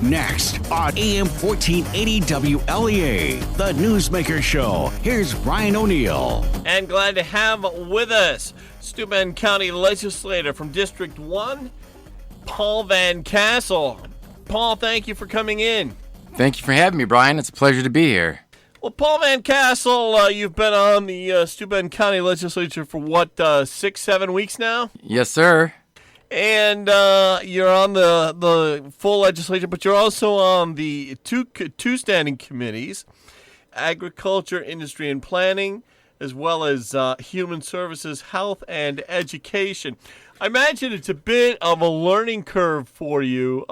Next on AM 1480 WLEA, the Newsmaker Show. Here's Brian O'Neill. And glad to have with us Steuben County Legislator from District 1, Paul Van Caeseele. Paul, thank you for coming in. Thank you for having me, Brian. It's a pleasure to be here. Well, Paul Van Caeseele, you've been on the Steuben County Legislature for 6-7 weeks now? Yes, sir. And you're on the full legislature, but you're also on the two standing committees, Agriculture, Industry, and Planning, as well as Human Services, Health, and Education. I imagine it's a bit of a learning curve for you,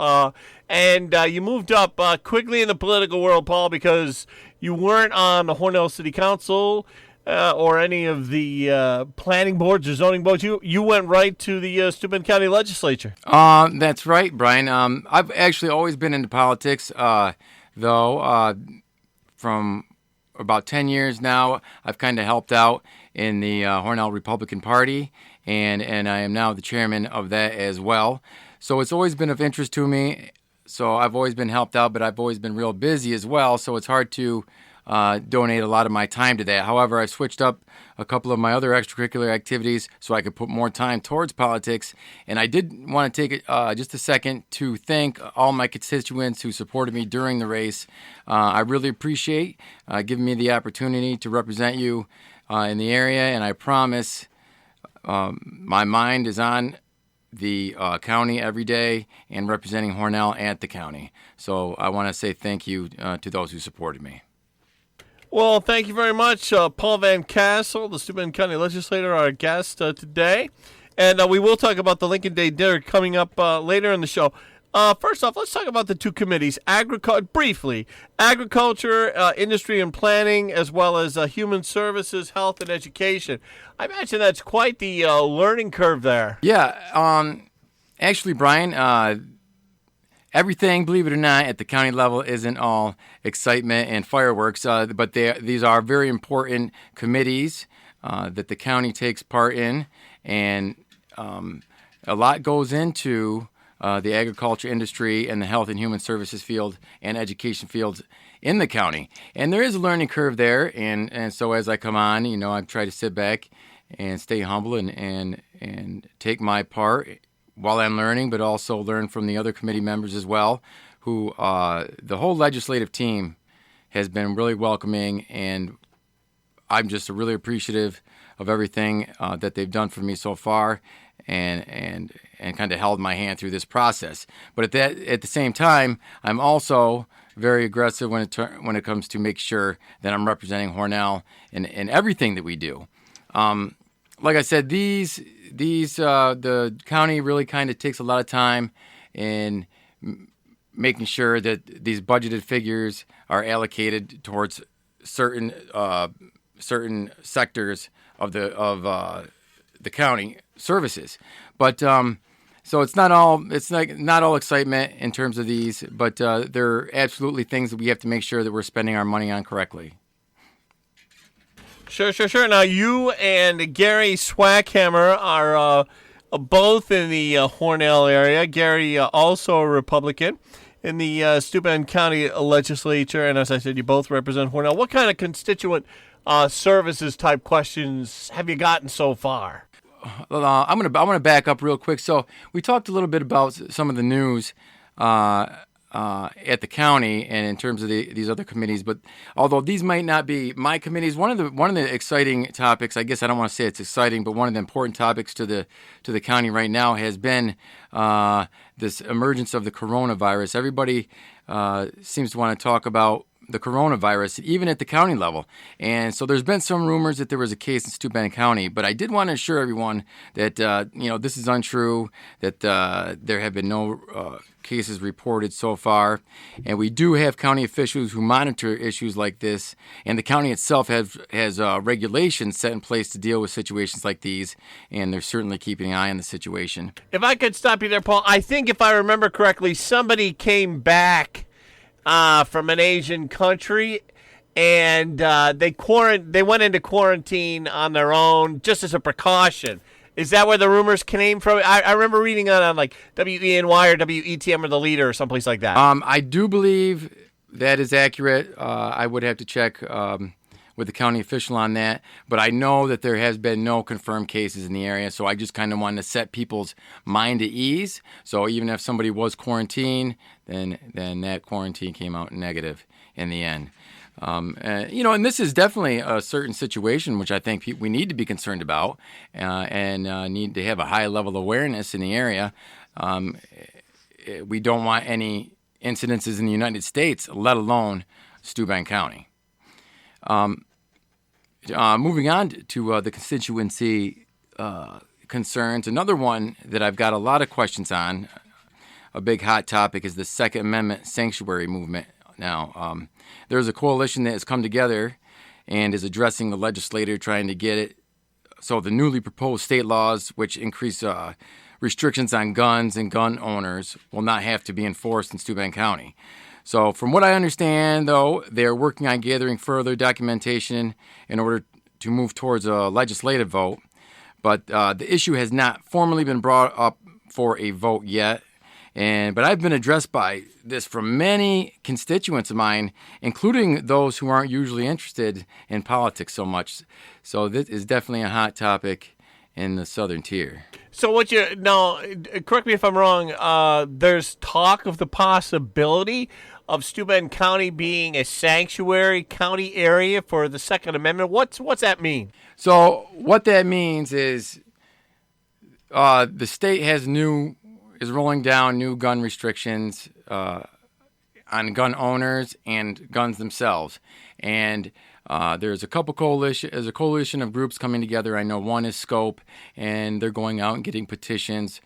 and you moved up quickly in the political world, Paul, because you weren't on the Hornell City Council or any of the planning boards or zoning boards. You went right to the Steuben County Legislature. That's right, Brian. I've actually always been into politics, though. From about 10 years now, I've kind of helped out in the Hornell Republican Party, and I am now the chairman of that as well. So it's always been of interest to me. So I've always been helped out, but I've always been real busy as well. So it's hard to donate a lot of my time to that. However, I switched up a couple of my other extracurricular activities so I could put more time towards politics. And I did want to take just a second to thank all my constituents who supported me during the race. I really appreciate giving me the opportunity to represent you in the area, and I promise my mind is on the county every day and representing Hornell at the county. So I want to say thank you to those who supported me. Well, thank you very much, Paul Van Caeseele, the Steuben County Legislator, our guest today. And we will talk about the Lincoln Day dinner coming up later in the show. First off, let's talk about the two committees, briefly. Agriculture, Industry and Planning, as well as Human Services, Health, and Education. I imagine that's quite the learning curve there. Yeah. Actually, Brian, everything, believe it or not, at the county level isn't all excitement and fireworks, but these are very important committees that the county takes part in, and a lot goes into the agriculture industry and the health and human services field and education fields in the county. And there is a learning curve there, and so as I come on, I try to sit back and stay humble and take my part while I'm learning, but also learn from the other committee members as well, who the whole legislative team has been really welcoming, and I'm just really appreciative of everything that they've done for me so far, and kind of held my hand through this process. But at the same time, I'm also very aggressive when it comes to make sure that I'm representing Hornell in everything that we do. Like I said, the county really kind of takes a lot of time in making sure that these budgeted figures are allocated towards certain sectors of the county services. But so it's not all excitement in terms of these, but they're absolutely things that we have to make sure that we're spending our money on correctly. Sure. Now, you and Gary Swackhammer are both in the Hornell area. Gary, also a Republican in the Steuben County Legislature, and as I said, you both represent Hornell. What kind of constituent services type questions have you gotten so far? I'm gonna back up real quick. So we talked a little bit about some of the news at the county and in terms of these other committees, but although these might not be my committees, one of the exciting topics, I guess I don't want to say it's exciting, but one of the important topics to the county right now has been this emergence of the coronavirus. Everybody seems to want to talk about the coronavirus, even at the county level. And so there's been some rumors that there was a case in Steuben County, but I did want to assure everyone that, this is untrue, that there have been no cases reported so far. And we do have county officials who monitor issues like this, and the county itself has regulations set in place to deal with situations like these, and they're certainly keeping an eye on the situation. If I could stop you there, Paul, I think if I remember correctly, somebody came back from an Asian country, and they went into quarantine on their own just as a precaution. Is that where the rumors came from? I remember reading on like WENY or WETM or The Leader or someplace like that. I do believe that is accurate. I would have to check with the county official on that, but I know that there has been no confirmed cases in the area, so I just kind of wanted to set people's mind at ease. So even if somebody was quarantined, then that quarantine came out negative in the end. And this is definitely a certain situation which I think we need to be concerned about and need to have a high level of awareness in the area. We don't want any incidences in the United States, let alone Steuben County. Moving on to the constituency concerns, another one that I've got a lot of questions on, a big hot topic, is the Second Amendment sanctuary movement. Now, there's a coalition that has come together and is addressing the legislature, trying to get it so the newly proposed state laws, which increase restrictions on guns and gun owners, will not have to be enforced in Steuben County. So from what I understand, though, they're working on gathering further documentation in order to move towards a legislative vote. But the issue has not formally been brought up for a vote yet. But I've been addressed by this from many constituents of mine, including those who aren't usually interested in politics so much. So this is definitely a hot topic in the southern tier. So correct me if I'm wrong, there's talk of the possibility of Steuben County being a sanctuary county area for the Second Amendment. What's that mean? So what that means is the state is rolling down new gun restrictions on gun owners and guns themselves. And there's a coalition of groups coming together. I know one is Scope, and they're going out and getting petitions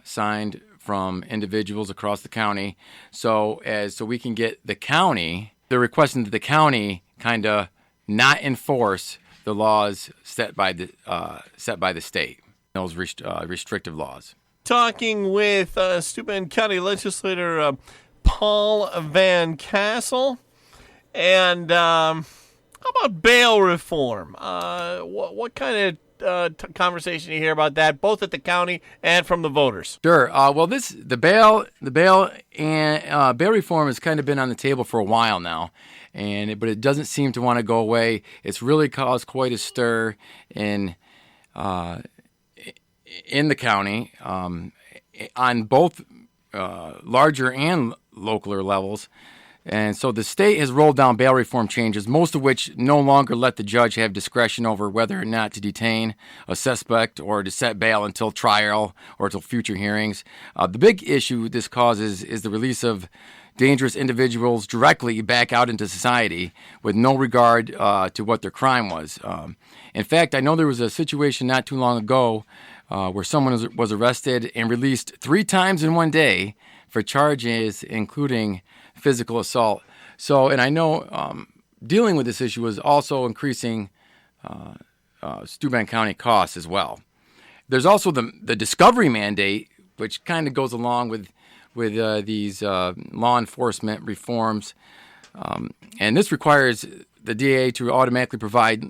signed from individuals across the county. So we can get the county, they're requesting that the county kind of not enforce the laws set by the state, those restrictive laws. Talking with Steuben County Legislator Paul Van Caeseele. And how about bail reform? What kind of conversation do you hear about that, both at the county and from the voters? Sure. Well, the bail and bail reform has kind of been on the table for a while now, but it doesn't seem to want to go away. It's really caused quite a stir in the county on both larger and localer levels. And so the state has rolled down bail reform changes, most of which no longer let the judge have discretion over whether or not to detain a suspect or to set bail until trial or until future hearings. The big issue this causes is the release of dangerous individuals directly back out into society with no regard to what their crime was. In fact, I know there was a situation not too long ago where someone was arrested and released 3 times in one day for charges including physical assault. So, and I know dealing with this issue is also increasing Steuben County costs as well. There's also the discovery mandate, which kind of goes along with these law enforcement reforms. And this requires the DA to automatically provide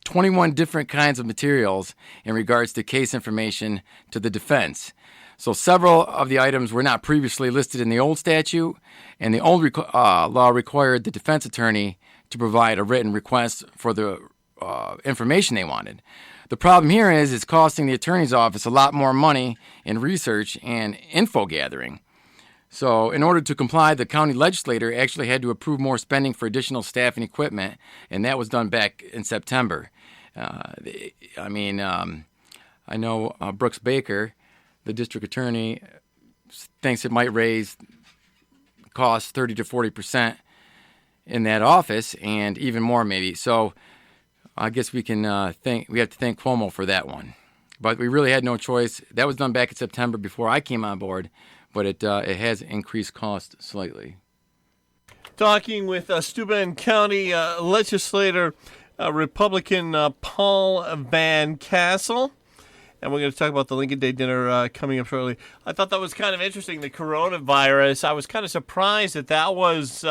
21 different kinds of materials in regards to case information to the defense. So several of the items were not previously listed in the old statute, and the old law required the defense attorney to provide a written request for the information they wanted. The problem here is it's costing the attorney's office a lot more money in research and info gathering. So in order to comply, the county legislator actually had to approve more spending for additional staff and equipment, and that was done back in September. I know Brooks Baker, the district attorney, thinks it might raise costs 30 to 40% in that office, and even more maybe. So I guess we have to thank Cuomo for that one. But we really had no choice. That was done back in September before I came on board, but it has increased cost slightly. Talking with Steuben County legislator Republican Paul Van Caeseele. And we're going to talk about the Lincoln Day dinner coming up shortly. I thought that was kind of interesting, the coronavirus. I was kind of surprised that was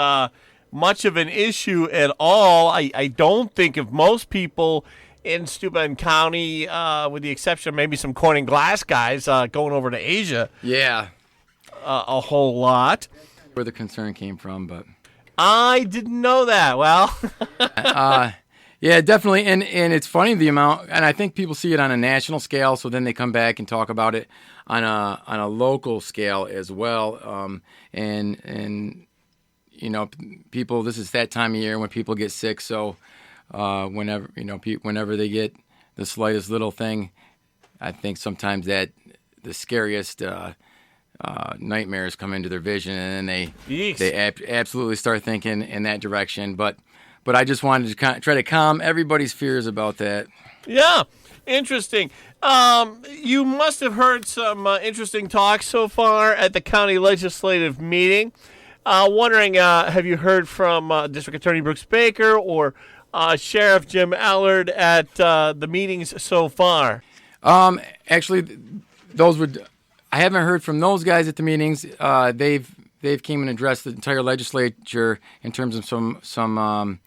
much of an issue at all. I don't think if most people in Steuben County, with the exception of maybe some Corning Glass guys going over to Asia. Yeah. A whole lot. Where the concern came from, but I didn't know that. Well, yeah, definitely, and it's funny the amount, and I think people see it on a national scale, so then they come back and talk about it on a local scale as well, and you know, people. This is that time of year when people get sick, so whenever they get the slightest little thing, I think sometimes that the scariest. Nightmares come into their vision, and then they absolutely start thinking in that direction. But I just wanted to try to calm everybody's fears about that. Yeah, interesting. You must have heard some interesting talks so far at the county legislative meeting. Wondering, have you heard from District Attorney Brooks Baker or Sheriff Jim Allard at the meetings so far? Actually, those would. I haven't heard from those guys at the meetings. They've came and addressed the entire legislature in terms of some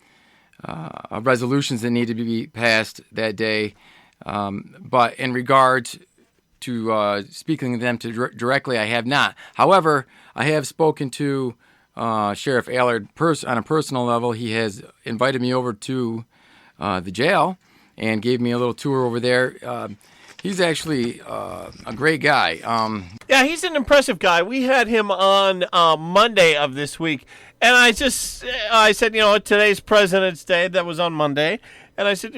resolutions that need to be passed that day. But in regards to speaking to them directly, I have not. However, I have spoken to Sheriff Allard on a personal level. He has invited me over to the jail and gave me a little tour over there. He's actually a great guy. Yeah, he's an impressive guy. We had him on Monday of this week, and I said, today's President's Day. That was on Monday, and I said,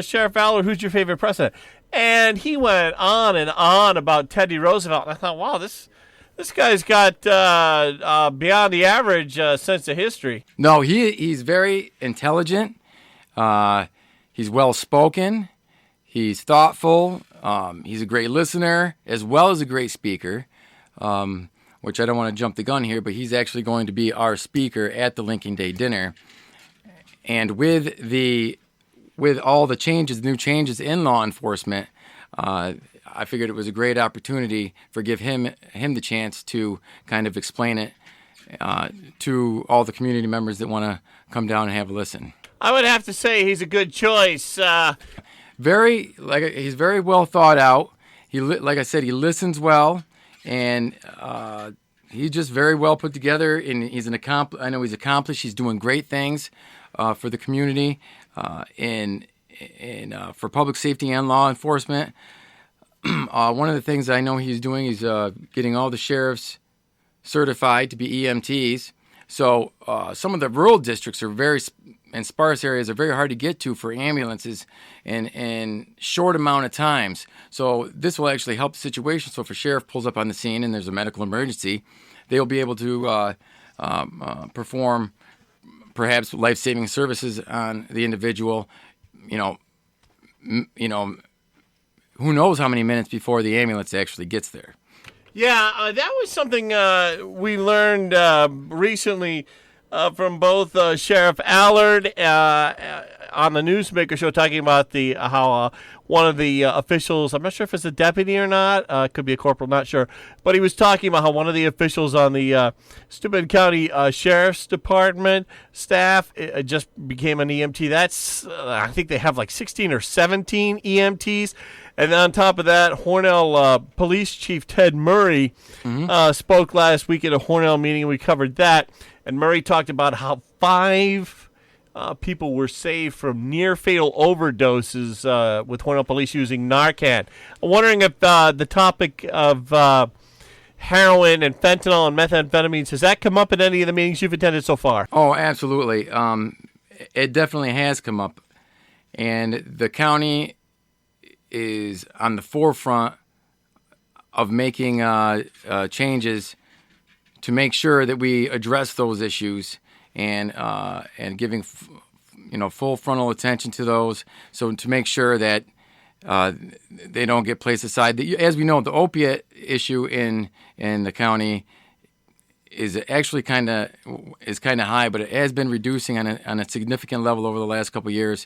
Sheriff Allard, who's your favorite president? And he went on and on about Teddy Roosevelt. And I thought, wow, this guy's got beyond the average sense of history. No, he's very intelligent. He's well spoken. He's thoughtful. He's a great listener as well as a great speaker, which I don't want to jump the gun here, but he's actually going to be our speaker at the Lincoln Day dinner. And with all the new changes in law enforcement, I figured it was a great opportunity for give him the chance to kind of explain it to all the community members that want to come down and have a listen. I would have to say he's a good choice. He's very well thought out. Like I said, he listens well, and he's just very well put together. And I know he's accomplished. He's doing great things for the community, and for public safety and law enforcement. One of the things I know he's doing is getting all the sheriffs certified to be EMTs. So some of the rural districts and sparse areas are very hard to get to for ambulances in short amount of times. So this will actually help the situation. So if a sheriff pulls up on the scene and there's a medical emergency, they'll be able to perform perhaps life-saving services on the individual. Who knows how many minutes before the ambulance actually gets there. Yeah, that was something we learned recently from both Sheriff Allard on the Newsmaker show, talking about how one of the officials, I'm not sure if it's a deputy or not, could be a corporal, not sure, but he was talking about how one of the officials on the Steuben County Sheriff's Department staff just became an EMT. That's, I think they have like 16 or 17 EMTs. And on top of that, Hornell Police Chief Ted Murray spoke last week at a Hornell meeting, and we covered that. And Murray talked about how 5 people were saved from near-fatal overdoses with Hornell Police using Narcan. I'm wondering if the topic of heroin and fentanyl and methamphetamines, has that come up at any of the meetings you've attended so far? Oh, absolutely. It definitely has come up. And the county is on the forefront of making changes to make sure that we address those issues and giving full frontal attention to those, so to make sure that they don't get placed aside. As we know, the opiate issue in the county is actually kind of high, but it has been reducing on a significant level over the last couple of years,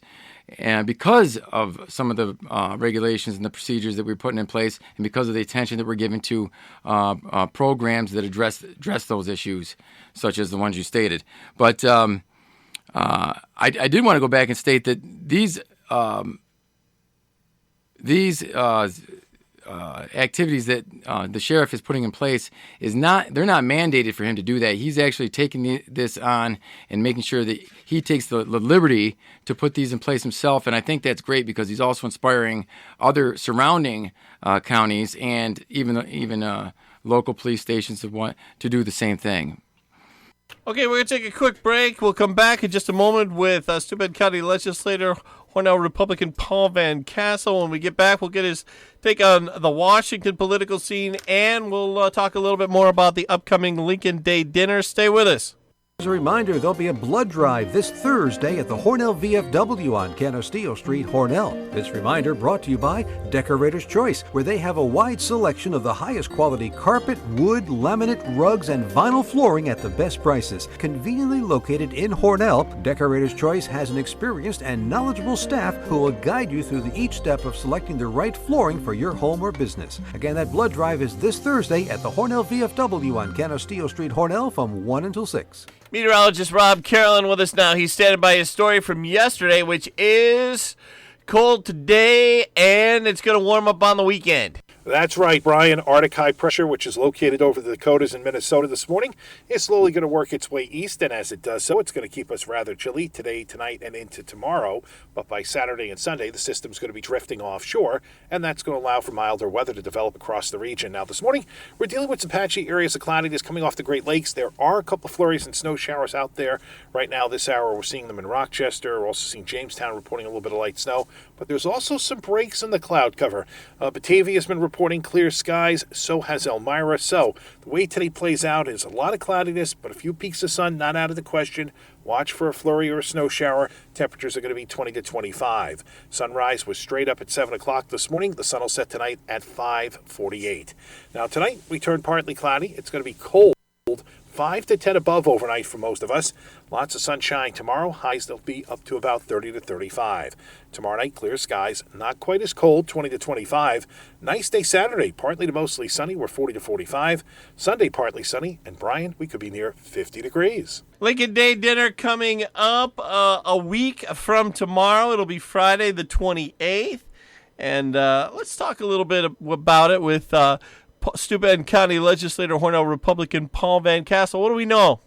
and because of some of the regulations and the procedures that we're putting in place, and because of the attention that we're giving to programs that address those issues, such as the ones you stated. But I did want to go back and state that these these activities that the sheriff is putting in place they're not mandated for him to do that. He's actually taking this on and making sure that he takes the liberty to put these in place himself. And I think that's great because he's also inspiring other surrounding counties and even local police stations to want to do the same thing. Okay, we're going to take a quick break. We'll come back in just a moment with Steuben County Legislator Hornell Republican Paul Van Caeseele. When we get back, we'll get his take on the Washington political scene, and we'll talk a little bit more about the upcoming Lincoln Day dinner. Stay with us. As a reminder, there'll be a blood drive this Thursday at the Hornell VFW on Caeseele Street, Hornell. This reminder brought to you by Decorator's Choice, where they have a wide selection of the highest quality carpet, wood, laminate, rugs, and vinyl flooring at the best prices. Conveniently located in Hornell, Decorator's Choice has an experienced and knowledgeable staff who will guide you through each step of selecting the right flooring for your home or business. Again, that blood drive is this Thursday at the Hornell VFW on Caeseele Street, Hornell from 1 until 6. Meteorologist Rob Carolyn with us now. He's standing by his story from yesterday, which is cold today, and it's going to warm up on the weekend. That's right, Brian. Arctic high pressure, which is located over the Dakotas and Minnesota this morning, is slowly going to work its way east, and as it does so, it's going to keep us rather chilly today, tonight, and into tomorrow. But by Saturday and Sunday, the system's going to be drifting offshore, and that's going to allow for milder weather to develop across the region. Now, this morning, we're dealing with some patchy areas of cloudiness coming off the Great Lakes. There are a couple of flurries and snow showers out there. Right now, this hour, we're seeing them in Rochester. We're also seeing Jamestown reporting a little bit of light snow, but there's also some breaks in the cloud cover. Batavia has been reporting clear skies, so has Elmira. So the way today plays out is a lot of cloudiness, but a few peaks of sun not out of the question. Watch for a flurry or a snow shower. Temperatures are going to be 20 to 25. Sunrise was straight up at 7 o'clock this morning. The sun will set tonight at 5:48. Now tonight we turn partly cloudy. It's going to be cold. 5 to 10 above overnight for most of us. Lots of sunshine tomorrow. Highs will be up to about 30 to 35. Tomorrow night, clear skies. Not quite as cold, 20 to 25. Nice day Saturday, partly to mostly sunny. We're 40 to 45. Sunday, partly sunny. And Brian, we could be near 50 degrees. Lincoln Day dinner coming up a week from tomorrow. It'll be Friday the 28th. And let's talk a little bit about it with Steuben County Legislator Hornell Republican Paul Van Caeseele. What do we know?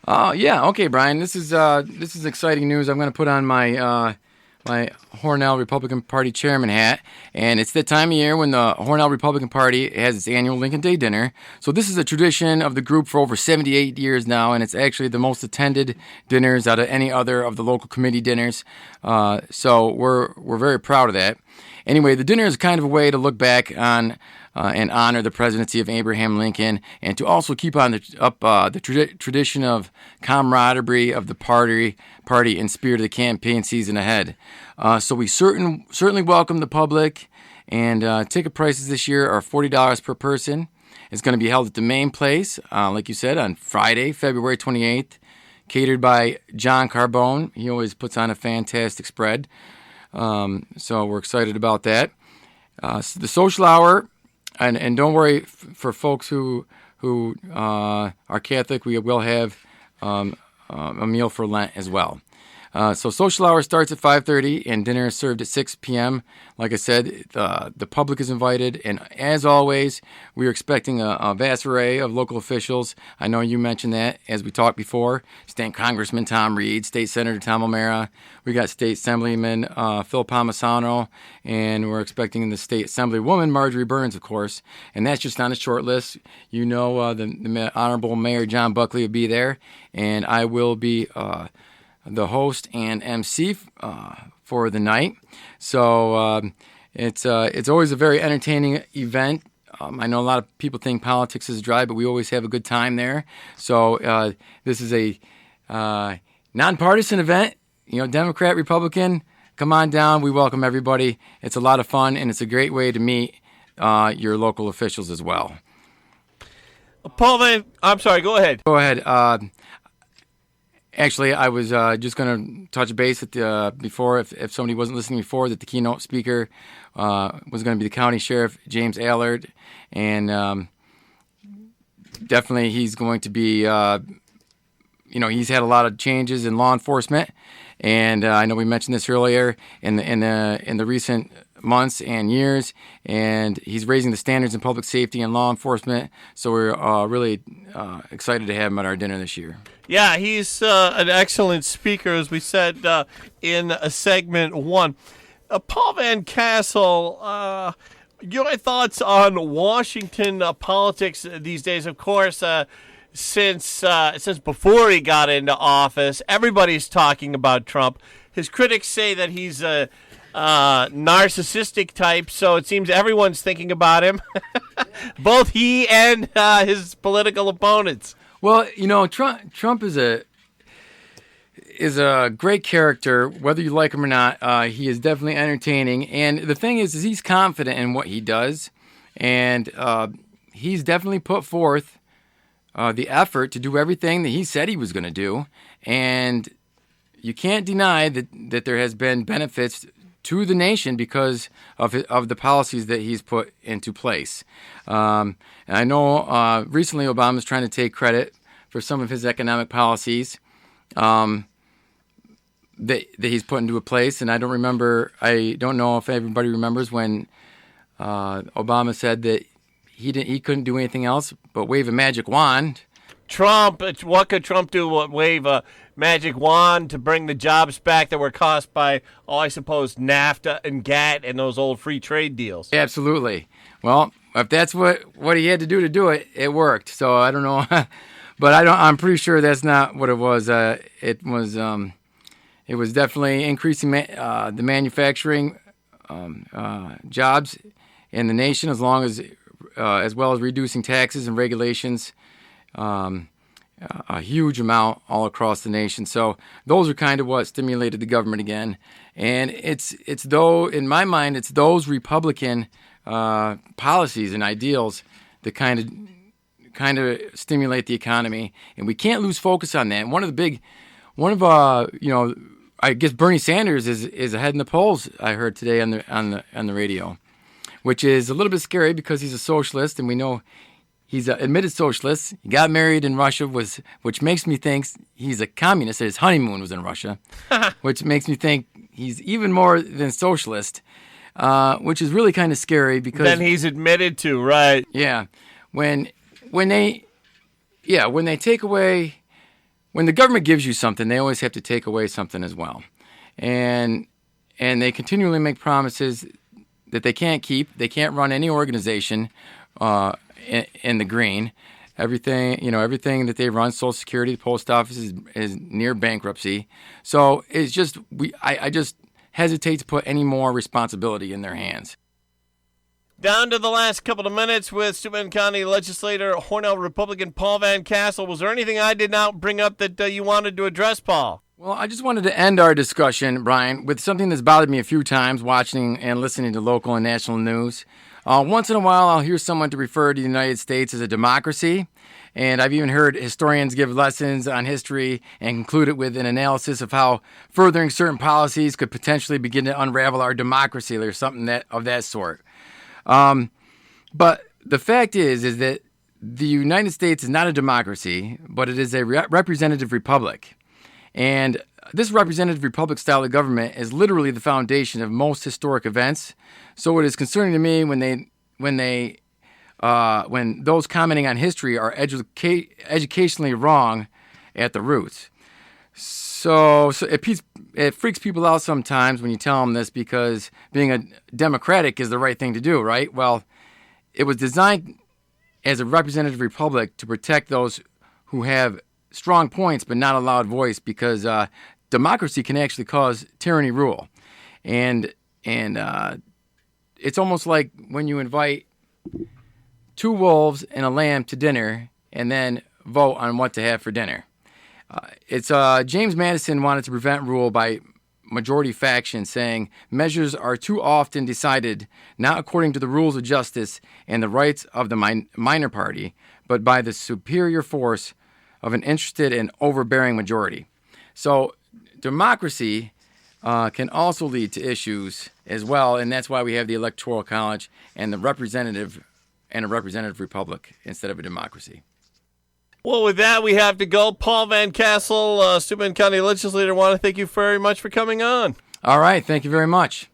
Yeah, okay, Brian. This is exciting news. I'm going to put on my my Hornell Republican Party chairman hat, and it's that time of year when the Hornell Republican Party has its annual Lincoln Day dinner. So this is a tradition of the group for over 78 years now, and it's actually the most attended dinners out of any other of the local committee dinners. So we're very proud of that. Anyway, the dinner is kind of a way to look back on and honor the presidency of Abraham Lincoln, and to also keep on the tradition of camaraderie of the party in spirit of the campaign season ahead. So we certainly welcome the public, and ticket prices this year are $40 per person. It's going to be held at the main place, like you said, on Friday, February 28th, catered by John Carbone. He always puts on a fantastic spread. So we're excited about that. The social hour, and don't worry for folks who are Catholic, we will have a meal for Lent as well. So social hour starts at 5:30 and dinner is served at 6 p.m. Like I said, the public is invited, and as always, we're expecting a vast array of local officials. I know you mentioned that as we talked before. State Congressman Tom Reed, State Senator Tom O'Mara. We got State Assemblyman Phil Palmisano, and we're expecting the State Assemblywoman Marjorie Burns, of course. And that's just on a short list. You know, the Honorable Mayor John Buckley will be there, and I will be the host and MC for the night. So it's always a very entertaining event. I know a lot of people think politics is dry, but we always have a good time there. So this is a nonpartisan event. You know, Democrat, Republican, come on down. We welcome everybody. It's a lot of fun, and it's a great way to meet your local officials as well. Paul, I'm sorry, go ahead. Go ahead. Actually, I was just going to touch base at before, if somebody wasn't listening before, that the keynote speaker was going to be the County Sheriff, James Allard, and definitely he's going to be, he's had a lot of changes in law enforcement, and I know we mentioned this earlier in the recent months and years, and he's raising the standards in public safety and law enforcement. So we're really excited to have him at our dinner this year. Yeah, he's an excellent speaker, as we said in segment one. Paul Van Caeseele, your thoughts on Washington politics these days? Of course, since before he got into office, everybody's talking about Trump. His critics say that he's a narcissistic type, so it seems everyone's thinking about him, both he and his political opponents. Well, Trump is a great character, whether you like him or not. He is definitely entertaining, and the thing is he's confident in what he does, and he's definitely put forth the effort to do everything that he said he was going to do, and you can't deny that there has been benefits to the nation because of the policies that he's put into place. And I know recently Obama's trying to take credit for some of his economic policies that he's put into a place. And I don't know if everybody remembers when Obama said that he couldn't do anything else but wave a magic wand. What could Trump do? Wave a magic wand to bring the jobs back that were cost by, I suppose, NAFTA and GATT and those old free trade deals? Absolutely. Well, if that's what he had to do it, it worked. So I don't know, but I'm pretty sure that's not what it was. It was definitely increasing the manufacturing jobs in the nation, as well as reducing taxes and regulations. A huge amount all across the nation. So those are kind of what stimulated the government again. And in my mind, it's those Republican policies and ideals that kind of stimulate the economy. And we can't lose focus on that. And I guess Bernie Sanders is ahead in the polls, I heard today on the radio, which is a little bit scary because he's a socialist, and we know he's an admitted socialist. He got married in Russia, which makes me think he's a communist. His honeymoon was in Russia, which makes me think he's even more than socialist, which is really kind of scary because then he's admitted to, right? Yeah, when they take away, when the government gives you something, they always have to take away something as well, and they continually make promises that they can't keep. They can't run any organization in the green. Everything that they run, Social Security, the post office is near bankruptcy. So it's just I just hesitate to put any more responsibility in their hands. Down to the last couple of minutes with Steuben County Legislator, Hornell Republican Paul Van Caeseele. Was there anything I did not bring up that you wanted to address, Paul? Well, I just wanted to end our discussion, Brian, with something that's bothered me a few times watching and listening to local and national news. Once in a while, I'll hear someone to refer to the United States as a democracy, and I've even heard historians give lessons on history and conclude it with an analysis of how furthering certain policies could potentially begin to unravel our democracy or something of that sort. But the fact is that the United States is not a democracy, but it is a representative republic. And this representative republic style of government is literally the foundation of most historic events. So it is concerning to me when those commenting on history are educationally wrong at the roots. So it freaks people out sometimes when you tell them this, because being a democratic is the right thing to do, right? Well, it was designed as a representative republic to protect those who have strong points but not a loud voice, because democracy can actually cause tyranny rule. And it's almost like when you invite two wolves and a lamb to dinner and then vote on what to have for dinner. James Madison wanted to prevent rule by majority faction, saying measures are too often decided not according to the rules of justice and the rights of the minor party, but by the superior force of an interested and overbearing majority. So democracy can also lead to issues as well, and that's why we have the Electoral College and a representative republic instead of a democracy. Well, with that, we have to go. Paul Van Caeseele, Steuben County Legislator, want to thank you very much for coming on. All right. Thank you very much.